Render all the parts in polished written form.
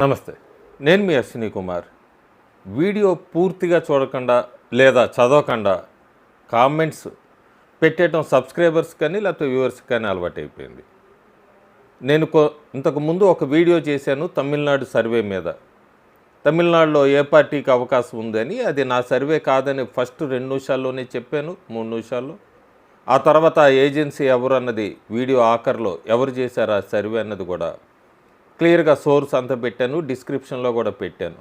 నమస్తే. నేను మీ అశ్విని కుమార్. వీడియో పూర్తిగా చూడకుండా లేదా చదవకుండా కామెంట్స్ పెట్టేయటం సబ్స్క్రైబర్స్ కానీ లేకపోతే వ్యూవర్స్ కానీ అలవాటైపోయింది. నేను ఇంతకుముందు ఒక వీడియో చేశాను తమిళనాడు సర్వే మీద. తమిళనాడులో ఏ పార్టీకి అవకాశం ఉందని. అది నా సర్వే కాదని ఫస్ట్ 2 నిమిషాల్లోనే చెప్పాను, 3 నిమిషాల్లో. ఆ తర్వాత ఆ ఏజెన్సీ ఎవరు అన్నది వీడియో ఆఖరిలో ఎవరు చేశారు ఆ సర్వే అన్నది కూడా క్లియర్గా సోర్స్ అంతా పెట్టాను, డిస్క్రిప్షన్లో కూడా పెట్టాను.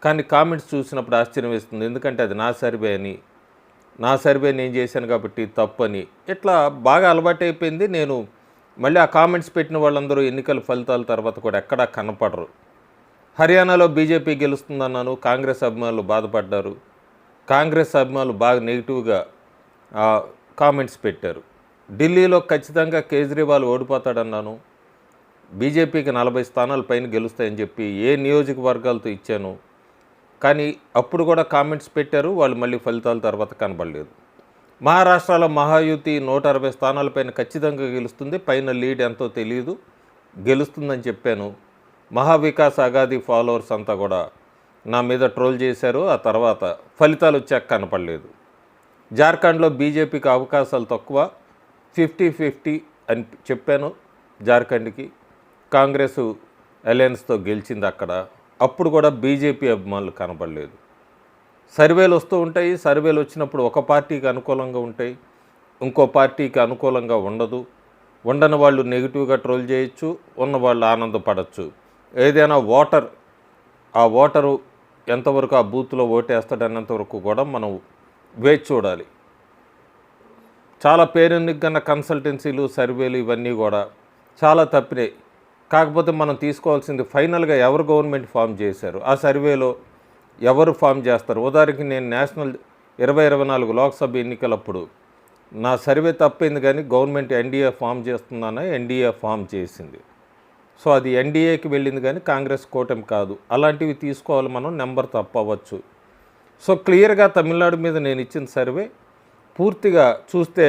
కానీ కామెంట్స్ చూసినప్పుడు ఆశ్చర్యం వేస్తుంది. ఎందుకంటే అది నా సర్వే అని, నా సర్వే నేను చేశాను కాబట్టి తప్పని ఇట్లా బాగా అలవాటైపోయింది. నేను మళ్ళీ ఆ కామెంట్స్ పెట్టిన వాళ్ళందరూ ఎన్నికల ఫలితాల తర్వాత కూడా ఎక్కడా కనపడరు. హర్యానాలో బీజేపీ గెలుస్తుందన్నాను, కాంగ్రెస్ అభిమానులు బాధపడ్డారు. కాంగ్రెస్ అభిమానులు బాగా నెగిటివ్గా కామెంట్స్ పెట్టారు. ఢిల్లీలో ఖచ్చితంగా కేజ్రీవాల్ ఓడిపోతాడన్నాను. బీజేపీకి 40 స్థానాల పైన గెలుస్తాయని చెప్పి ఏ నియోజకవర్గాలతో ఇచ్చాను. కానీ అప్పుడు కూడా కామెంట్స్ పెట్టారు, వాళ్ళు మళ్ళీ ఫలితాల తర్వాత కనబడలేదు. మహారాష్ట్రలో మహాయుతి 160 స్థానాలపైన ఖచ్చితంగా గెలుస్తుంది, పైన లీడ్ ఎంతో తెలియదు, గెలుస్తుందని చెప్పాను. మహావికాస్ అగాది ఫాలోవర్స్ అంతా కూడా నా మీద ట్రోల్ చేశారు. ఆ తర్వాత ఫలితాలు వచ్చాక కనపడలేదు. జార్ఖండ్లో బీజేపీకి అవకాశాలు తక్కువ, 50-50 అని చెప్పాను. జార్ఖండ్కి కాంగ్రెస్ అలయన్స్తో గెలిచింది అక్కడ. అప్పుడు కూడా బీజేపీ అభిమానులు కనపడలేదు. సర్వేలు వస్తూ ఉంటాయి. సర్వేలు వచ్చినప్పుడు ఒక పార్టీకి అనుకూలంగా ఉంటాయి, ఇంకో పార్టీకి అనుకూలంగా ఉండదు. ఉండని వాళ్ళు నెగిటివ్గా ట్రోల్ చేయొచ్చు, ఉన్నవాళ్ళు ఆనందపడచ్చు. ఏదైనా ఆ ఓటరు ఎంతవరకు ఆ బూత్లో ఓటేస్తాడన్నంతవరకు కూడా మనం వేచి చూడాలి. చాలా పేరెన్నికన్న కన్సల్టెన్సీలు, సర్వేలు ఇవన్నీ కూడా చాలా తప్పినాయి. కాకపోతే మనం తీసుకోవాల్సింది ఫైనల్గా ఎవరు గవర్నమెంట్ ఫామ్ చేశారు, ఆ సర్వేలో ఎవరు ఫామ్ చేస్తారు. ఉదాహరణకి నేను నేషనల్ 2024 లోక్సభ ఎన్నికలప్పుడు నా సర్వే తప్పింది, కానీ గవర్నమెంట్ ఎన్డీఏ ఫామ్ చేస్తుందన్న ఎన్డీఏ ఫామ్ చేసింది. సో అది ఎన్డీఏకి వెళ్ళింది కానీ కాంగ్రెస్ కూటమి కాదు. అలాంటివి తీసుకోవాలి మనం, నెంబర్ తప్పవచ్చు. సో క్లియర్గా తమిళనాడు మీద నేను ఇచ్చిన సర్వే పూర్తిగా చూస్తే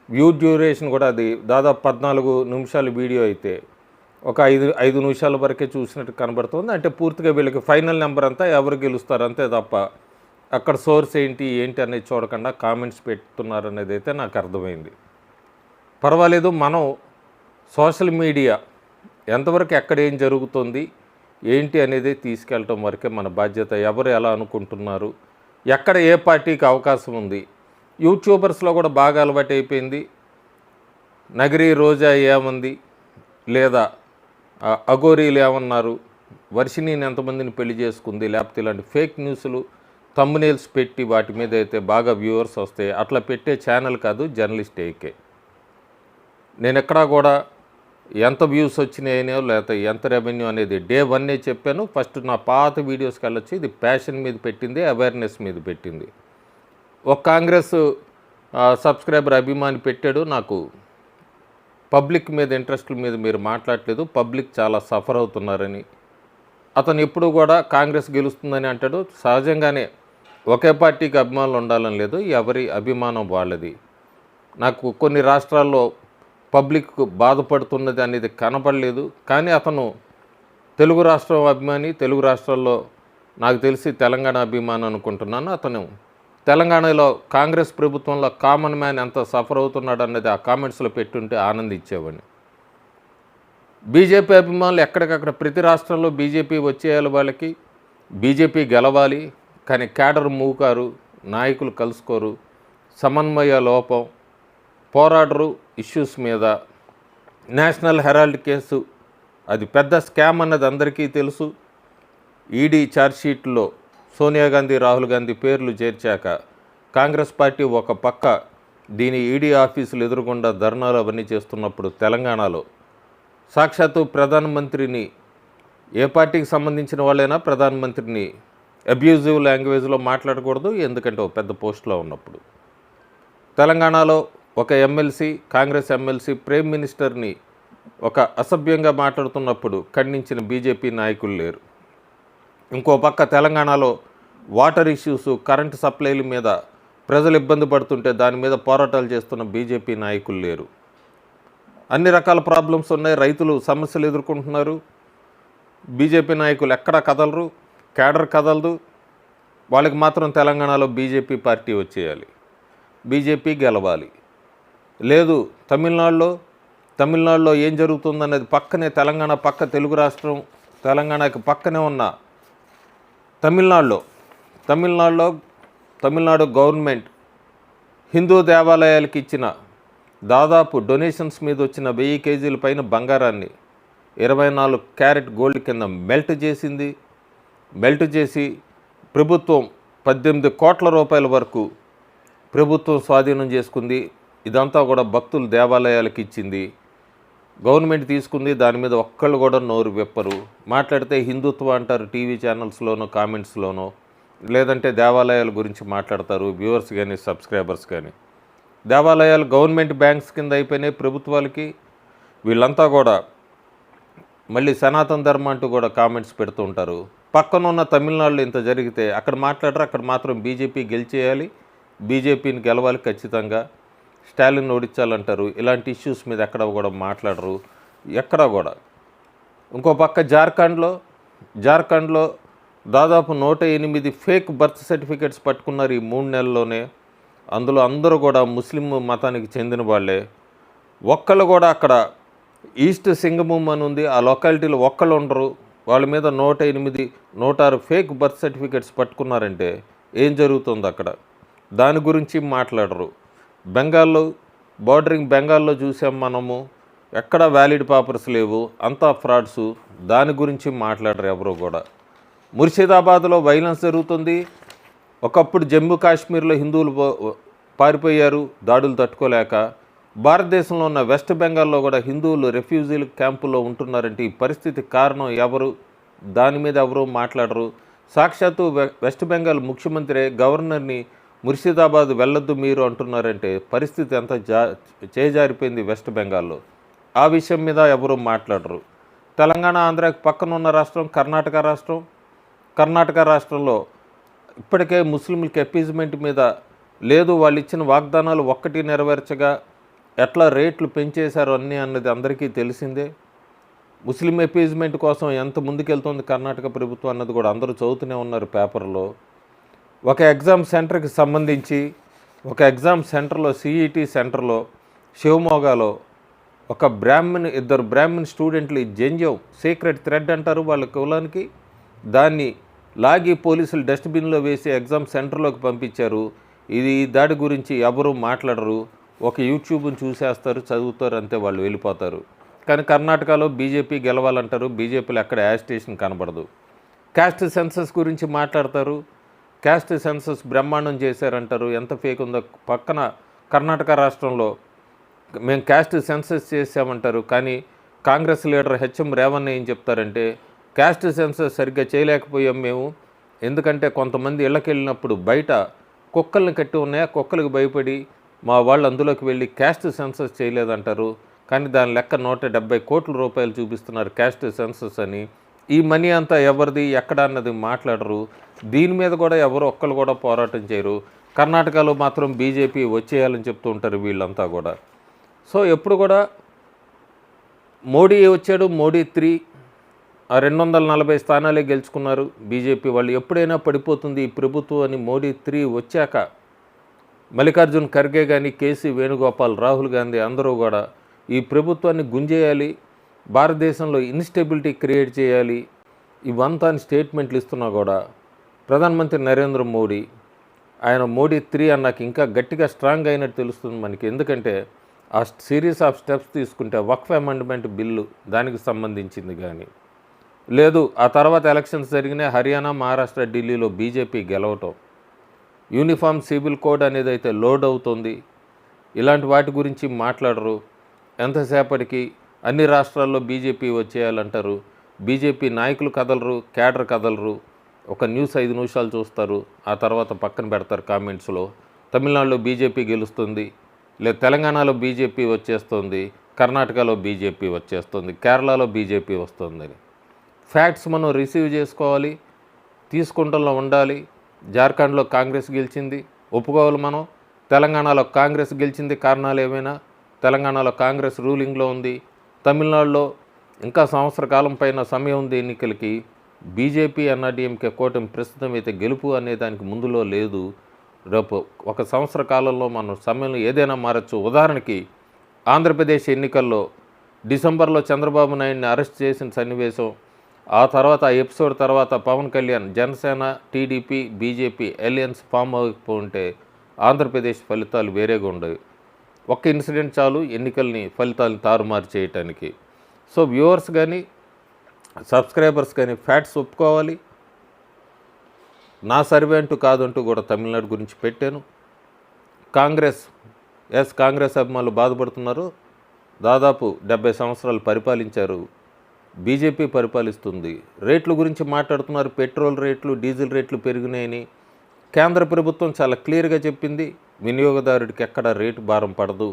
వ్యూ డ్యూరేషన్ కూడా అది దాదాపు 14 నిమిషాల వీడియో అయితే ఒక 5 నిమిషాల వరకే చూసినట్టు కనబడుతుంది. అంటే పూర్తిగా వీళ్ళకి ఫైనల్ నెంబర్ అంతా ఎవరు గెలుస్తారు అంతే తప్ప అక్కడ సోర్స్ ఏంటి అనేది చూడకుండా కామెంట్స్ పెడుతున్నారు అనేది అయితే నాకు అర్థమైంది. పర్వాలేదు, మనం సోషల్ మీడియా ఎంతవరకు ఎక్కడ ఏం జరుగుతుంది ఏంటి అనేది తీసుకెళ్ళటం వరకే మన బాధ్యత. ఎవరు ఎలా అనుకుంటున్నారు, ఎక్కడ ఏ పార్టీకి అవకాశం ఉంది. యూట్యూబర్స్లో కూడా బాగా అలవాటు అయిపోయింది. నగరీ రోజా ఏమంది, లేదా అఘోరీలు ఏమన్నారు, వర్షిణిని ఎంతమందిని పెళ్లి చేసుకుంది, లేకపోతే ఇలాంటి ఫేక్ న్యూస్లు థంబ్నెయిల్స్ పెట్టి వాటి మీద అయితే బాగా వ్యూవర్స్ వస్తాయి. అట్లా పెట్టే ఛానల్ కాదు జర్నలిస్ట్ ఏకే. నేను ఎక్కడా కూడా ఎంత వ్యూస్ వచ్చినాయనో లేకపోతే ఎంత రెవెన్యూ అనేది డే 1 చెప్పాను. ఫస్ట్ నా పాత వీడియోస్కి వెళ్ళొచ్చి ఇది ప్యాషన్ మీద పెట్టింది, అవేర్నెస్ మీద పెట్టింది. ఒక కాంగ్రెస్ సబ్స్క్రైబర్ అభిమాని పెట్టాడు, నాకు పబ్లిక్ మీద ఇంట్రెస్ట్ల మీద మీరు మాట్లాడలేదు, పబ్లిక్ చాలా సఫర్ అవుతున్నారని. అతను ఎప్పుడు కూడా కాంగ్రెస్ గెలుస్తుందని అంటాడు. సహజంగానే ఒకే పార్టీకి అభిమానులు ఉండాలని లేదు, ఎవరి అభిమానం వాళ్ళది. నాకు కొన్ని రాష్ట్రాల్లో పబ్లిక్ బాధపడుతున్నది అనేది కనపడలేదు. కానీ అతను తెలుగు రాష్ట్రం అభిమాని, తెలుగు రాష్ట్రాల్లో నాకు తెలిసి తెలంగాణ అభిమాని అనుకుంటున్నాను. అతను తెలంగాణలో కాంగ్రెస్ ప్రభుత్వంలో కామన్ మ్యాన్ ఎంత సఫర్ అవుతున్నాడు అన్నది ఆ కామెంట్స్లో పెట్టుంటే ఆనందించేవాడిని. బీజేపీ అభిమానులు ఎక్కడికక్కడ ప్రతి రాష్ట్రంలో బీజేపీ వచ్చేయాలి, వాళ్ళకి బీజేపీ గెలవాలి. కానీ క్యాడర్ మూకారు, నాయకులు కలుసుకోరు, సమన్వయ లోపం, పోరాడరు ఇష్యూస్ మీద. నేషనల్ హెరాల్డ్ కేసు అది పెద్ద స్కామ్ అన్నది అందరికీ తెలుసు. ఈడీ ఛార్జ్షీట్లో సోనియా గాంధీ, రాహుల్ గాంధీ పేర్లు చేర్చాక కాంగ్రెస్ పార్టీ ఒక పక్క దీని ఈడీ ఆఫీసులు ఎదురుగుండా ధర్నాలు అవన్నీ చేస్తున్నప్పుడు తెలంగాణలో సాక్షాత్తు ప్రధానమంత్రిని, ఏ పార్టీకి సంబంధించిన వాళ్ళైనా ప్రధానమంత్రిని అబ్యూజివ్ లాంగ్వేజ్లో మాట్లాడకూడదు, ఎందుకంటే ఒక పెద్ద పోస్ట్లో ఉన్నప్పుడు. తెలంగాణలో ఒక ఎమ్మెల్సీ, కాంగ్రెస్ ఎమ్మెల్సీ ప్రైమ్ మినిస్టర్ని ఒక అసభ్యంగా మాట్లాడుతున్నప్పుడు ఖండించిన బీజేపీ నాయకులు లేరు. ఇంకో పక్క తెలంగాణలో వాటర్ ఇష్యూస్, కరెంటు సప్లైల మీద ప్రజలు ఇబ్బంది పడుతుంటే దాని మీద పోరాటాలు చేస్తున్న బీజేపీ నాయకులు లేరు. అన్ని రకాల ప్రాబ్లమ్స్ ఉన్నాయి, రైతులు సమస్యలు ఎదుర్కొంటున్నారు. బీజేపీ నాయకులు ఎక్కడా కదలరు, కేడర్ కదలదు. వాళ్ళకి మాత్రం తెలంగాణలో బీజేపీ పార్టీ వచ్చేయాలి, బీజేపీ గెలవాలి. లేదు తమిళనాడులో ఏం జరుగుతుందన్నది పక్కనే తెలంగాణ పక్క తెలుగు రాష్ట్రం, తెలంగాణకి పక్కనే ఉన్న తమిళనాడు గవర్నమెంట్ హిందూ దేవాలయాలకి ఇచ్చిన దాదాపు డొనేషన్స్ మీద వచ్చిన 1000 కేజీల పైన బంగారాన్ని 24 క్యారెట్ గోల్డ్ కింద మెల్ట్ చేసి ప్రభుత్వం 18 కోట్ల రూపాయల వరకు ప్రభుత్వం స్వాధీనం చేసుకుంది. ఇదంతా కూడా భక్తులు దేవాలయాలకు ఇచ్చింది, గవర్నమెంట్ తీసుకుంది. దాని మీద ఒక్కళ్ళు కూడా నోరు విప్పరు. మాట్లాడితే హిందుత్వం అంటారు టీవీ ఛానల్స్లోనో కామెంట్స్లోనో, లేదంటే దేవాలయాల గురించి మాట్లాడతారు వ్యూవర్స్ కానీ సబ్స్క్రైబర్స్ కానీ. దేవాలయాలు గవర్నమెంట్ బ్యాంక్స్ కింద అయిపోయినాయి ప్రభుత్వాలకి. వీళ్ళంతా కూడా మళ్ళీ సనాతన ధర్మం అంటూ కూడా కామెంట్స్ పెడుతూ ఉంటారు. పక్కన ఉన్న తమిళనాడులో ఇంత జరిగితే అక్కడ మాట్లాడరు, అక్కడ మాత్రం బీజేపీ గెలిచేయాలి, బీజేపీని గెలవాలి ఖచ్చితంగా, స్టాలిన్ ఓడించాలంటారు. ఇలాంటి ఇష్యూస్ మీద ఎక్కడ కూడా మాట్లాడరు ఎక్కడా కూడా. ఇంకో పక్క జార్ఖండ్లో దాదాపు 108 ఫేక్ బర్త్ సర్టిఫికేట్స్ పట్టుకున్నారు ఈ 3 నెలల్లోనే. అందులో అందరూ కూడా ముస్లిం మతానికి చెందిన వాళ్ళే. ఒక్కళ్ళు కూడా అక్కడ ఈస్ట్ సింగమూమ్ అని ఉంది, ఆ లొకాలిటీలో ఒక్కళ్ళు ఉండరు. వాళ్ళ మీద 106 ఫేక్ బర్త్ సర్టిఫికేట్స్ పట్టుకున్నారంటే ఏం జరుగుతుంది అక్కడ, దాని గురించి మాట్లాడరు. బెంగాల్లో చూసాం మనము, ఎక్కడ వ్యాలిడ్ పేపర్స్ లేవు, అంతా ఫ్రాడ్సు, దాని గురించి మాట్లాడరు ఎవరు కూడా. ముర్షిదాబాద్లో వైలెన్స్ జరుగుతుంది. ఒకప్పుడు జమ్మూ కాశ్మీర్లో హిందువులు పారిపోయారు దాడులు తట్టుకోలేక. భారతదేశంలో ఉన్న వెస్ట్ బెంగాల్లో కూడా హిందువులు రెఫ్యూజీల క్యాంపుల్లో ఉంటున్నారంటే ఈ పరిస్థితి కారణం ఎవరు, దాని మీద ఎవరు మాట్లాడరు. సాక్షాత్తు వెస్ట్ బెంగాల్ ముఖ్యమంత్రి గవర్నర్ని ముర్షిదాబాద్ వెళ్ళొద్దు మీరు అంటున్నారంటే పరిస్థితి ఎంత చేజారిపోయింది వెస్ట్ బెంగాల్లో. ఆ విషయం మీద ఎవరు మాట్లాడరు. తెలంగాణ ఆంధ్రాకి పక్కన ఉన్న రాష్ట్రం కర్ణాటక రాష్ట్రంలో ఇప్పటికే ముస్లింలకి అపీజ్మెంట్ మీద లేదు, వాళ్ళు ఇచ్చిన వాగ్దానాలు ఒక్కటి నెరవేర్చగా ఎట్లా రేట్లు పెంచేశారు అన్నది అందరికీ తెలిసిందే. ముస్లిం అపీజ్మెంట్ కోసం ఎంత ముందుకెళ్తుంది కర్ణాటక ప్రభుత్వం అన్నది కూడా అందరూ చదువుతూనే ఉన్నారు పేపర్లో. ఒక ఎగ్జామ్ సెంటర్లో సిఈటి సెంటర్లో శివమోగాలో ఇద్దరు బ్రాహ్మణ్ స్టూడెంట్లు జంజం సీక్రెట్ థ్రెడ్ అంటారు వాళ్ళ కులానికి, దాన్ని లాగి పోలీసులు డస్ట్బిన్లో వేసి ఎగ్జామ్ సెంటర్లోకి పంపించారు. ఈ దాడి గురించి ఎవరు మాట్లాడరు, ఒక యూట్యూబ్ని చూసేస్తారు, చదువుతారు, అంతే, వాళ్ళు వెళ్ళిపోతారు. కానీ కర్ణాటకలో బీజేపీ గెలవాలంటారు, బీజేపీలో ఎక్కడ యాజిటేషన్ కనబడదు. క్యాస్ట్ సెన్సస్ గురించి మాట్లాడతారు, క్యాస్ట్ సెన్సస్ బ్రహ్మాండం చేశారంటారు, ఎంత ఫేక్ ఉందో. పక్కన కర్ణాటక రాష్ట్రంలో మేము క్యాస్ట్ సెన్సస్ చేసామంటారు, కానీ కాంగ్రెస్ లీడర్ హెచ్ఎం రేవణ్ ఏం చెప్తారంటే క్యాస్ట్ సెన్సస్ సరిగ్గా చేయలేకపోయాం మేము, ఎందుకంటే కొంతమంది ఇళ్ళకి వెళ్ళినప్పుడు బయట కుక్కల్ని కట్టి ఉన్నాయా, కుక్కలకు భయపడి మా వాళ్ళు అందులోకి వెళ్ళి క్యాస్ట్ సెన్సస్ చేయలేదంటారు. కానీ దాని లెక్క 170 కోట్ల రూపాయలు చూపిస్తున్నారు క్యాస్ట్ సెన్సస్ అని. ఈ మనీ అంతా ఎవరిది ఎక్కడ అన్నది మాట్లాడరు. దీని మీద కూడా ఒక్కరు కూడా పోరాటం చేయరు. కర్ణాటకలో మాత్రం బీజేపీ వచ్చేయాలని చెప్తూ ఉంటారు వీళ్ళంతా కూడా. సో ఎప్పుడు కూడా మోడీ వచ్చాడు, మోడీ 3 240 స్థానాలే గెలుచుకున్నారు బీజేపీ వాళ్ళు. ఎప్పుడైనా పడిపోతుంది ఈ ప్రభుత్వం అని మోడీ 3 వచ్చాక మల్లికార్జున్ ఖర్గే కానీ, కేసీ వేణుగోపాల్, రాహుల్ గాంధీ అందరూ కూడా ఈ ప్రభుత్వాన్ని గుంజేయాలి, భారతదేశంలో ఇన్స్టెబిలిటీ క్రియేట్ చేయాలి, ఇవంతా స్టేట్మెంట్లు ఇస్తున్నా కూడా ప్రధానమంత్రి నరేంద్ర మోడీ మోడీ 3 అన్నాక ఇంకా గట్టిగా స్ట్రాంగ్ అయినట్టు తెలుస్తుంది మనకి. ఎందుకంటే ఆ సిరీస్ ఆఫ్ స్టెప్స్ తీసుకుంటే వక్ఫ్ అమెండ్మెంట్ బిల్లు దానికి సంబంధించింది కానీ లేదు. ఆ తర్వాత ఎలక్షన్స్ జరిగినాయి, హర్యానా, మహారాష్ట్ర, ఢిల్లీలో బీజేపీ గెలవటం, యూనిఫామ్ సివిల్ కోడ్ అనేది అయితే లోడ్ అవుతుంది, ఇలాంటి వాటి గురించి మాట్లాడరు. ఎంతసేపటికి అన్ని రాష్ట్రాల్లో బీజేపీ వచ్చేయాలంటారు. బీజేపీ నాయకులు కదలరు, కేడర్ కదలరు. ఒక న్యూస్ 5 నిమిషాలు చూస్తారు, ఆ తర్వాత పక్కన పెడతారు కామెంట్స్లో. తమిళనాడులో బీజేపీ గెలుస్తుంది, లేదు తెలంగాణలో బీజేపీ వచ్చేస్తుంది, కర్ణాటకలో బీజేపీ వచ్చేస్తుంది, కేరళలో బీజేపీ వస్తుందని. ఫ్యాక్ట్స్ మనం రిసీవ్ చేసుకోవాలి, తీసుకుంటంలో ఉండాలి. జార్ఖండ్లో కాంగ్రెస్ గెలిచింది, ఒప్పుకోవాలి మనం. తెలంగాణలో కాంగ్రెస్ గెలిచింది, కారణాలు ఏమైనా తెలంగాణలో కాంగ్రెస్ రూలింగ్లో ఉంది. తమిళనాడులో ఇంకా సంవత్సర కాలం పైన సమయం ఉంది ఎన్నికలకి. బీజేపీ అన్నాడీఎంకే కూటమి ప్రస్తుతం అయితే గెలుపు అనే దానికి ముందులో లేదు. రేపు ఒక సంవత్సర కాలంలో మనం సమయంలో ఏదైనా మారచ్చు. ఉదాహరణకి ఆంధ్రప్రదేశ్ ఎన్నికల్లో డిసెంబర్లో చంద్రబాబు నాయుడిని అరెస్ట్ చేసిన సన్నివేశం, ఆ తర్వాత ఆ ఎపిసోడ్ తర్వాత Pawan Kalyan Janasena, TDP, BJP alliance form అవ్వకపోతే ఆంధ్రప్రదేశ్ ఫలితాలు వేరేగా ఉండేవి. ఒక్క ఇన్సిడెంట్ చాలు ఎన్నికల్ని ఫలితాలను తారుమారు చేయటానికి. సో వ్యూవర్స్ కానీ సబ్స్క్రైబర్స్ కానీ ఫ్యాక్ట్స్ ఒప్పుకోవాలి. నా సర్వే అంటూ కాదంటూ కూడా తమిళనాడు గురించి పెట్టాను. కాంగ్రెస్ అభిమానులు బాధపడుతున్నారు. దాదాపు 70 సంవత్సరాలు పరిపాలించారు. బీజేపీ పరిపాలిస్తుంది. రేట్ల గురించి మాట్లాడుతున్నారు. పెట్రోల్ రేట్లు, డీజిల్ రేట్లు పెరిగినాయని కేంద్ర ప్రభుత్వం చాలా క్లియర్గా చెప్పింది. వినియోగదారుడికి ఎక్కడ రేటు భారం పడదు,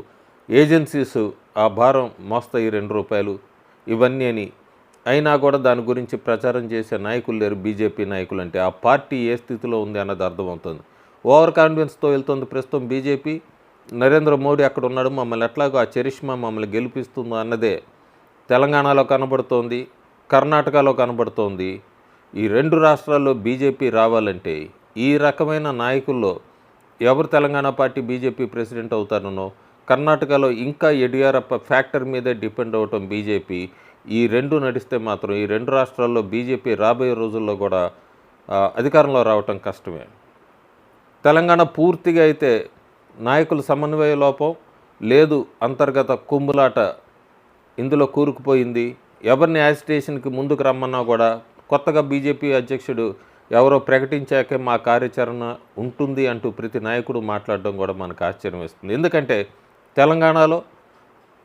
ఏజెన్సీస్ ఆ భారం మోస్తాయి ₹2 ఇవన్నీ అని. అయినా కూడా దాని గురించి ప్రచారం చేసే నాయకులు లేరు. బీజేపీ నాయకులు అంటే ఆ పార్టీ ఏ స్థితిలో ఉంది అన్నది అర్థమవుతుంది. ఓవర్ కాన్ఫిడెన్స్తో వెళ్తుంది ప్రస్తుతం బీజేపీ. నరేంద్ర మోడీ అక్కడ ఉన్నాడు, మమ్మల్ని ఎట్లాగో ఆ చరిష్మా మమ్మల్ని గెలిపిస్తుందో అన్నదే తెలంగాణలో కనబడుతోంది, కర్ణాటకలో కనబడుతోంది. ఈ 2 రాష్ట్రాల్లో బీజేపీ రావాలంటే ఈ రకమైన నాయకుల్లో ఎవరు తెలంగాణ పార్టీ బీజేపీ ప్రెసిడెంట్ అవుతారనో, కర్ణాటకలో ఇంకా యడియూరప్ప ఫ్యాక్టర్ మీదే డిపెండ్ అవటం బీజేపీ. ఈ 2 నడిస్తే మాత్రం ఈ 2 రాష్ట్రాల్లో బీజేపీ రాబోయే రోజుల్లో కూడా అధికారంలో రావటం కష్టమే. తెలంగాణ పూర్తిగా అయితే నాయకుల సమన్వయ లోపం లేదు, అంతర్గత కుమ్ములాట ఇందులో కూరుకుపోయింది. ఎవరిని యాజిటేషన్కి ముందుకు రమ్మన్నా కూడా కొత్తగా బీజేపీ అధ్యక్షుడు ఎవరో ప్రకటించాకే మా కార్యాచరణ ఉంటుంది అంటూ ప్రతి నాయకుడు మాట్లాడడం కూడా మనకు ఆశ్చర్యం వేస్తుంది. ఎందుకంటే తెలంగాణలో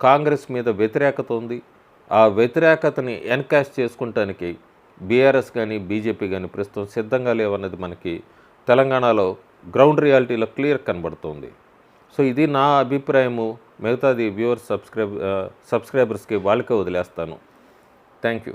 కాంగ్రెస్ మీద వ్యతిరేకత ఉంది. ఆ వ్యతిరేకతని ఎన్కాష్ చేసుకుంటానికి బీఆర్ఎస్ కానీ బీజేపీ కానీ ప్రస్తుతం సిద్ధంగా లేవన్నది మనకి తెలంగాణలో గ్రౌండ్ రియాలిటీలో క్లియర్ కనబడుతుంది. సో ఇది నా అభిప్రాయము. మిగతాది వ్యూవర్స్ సబ్స్క్రైబర్స్కి వాళ్ళకే వదిలేస్తాను. Thank you.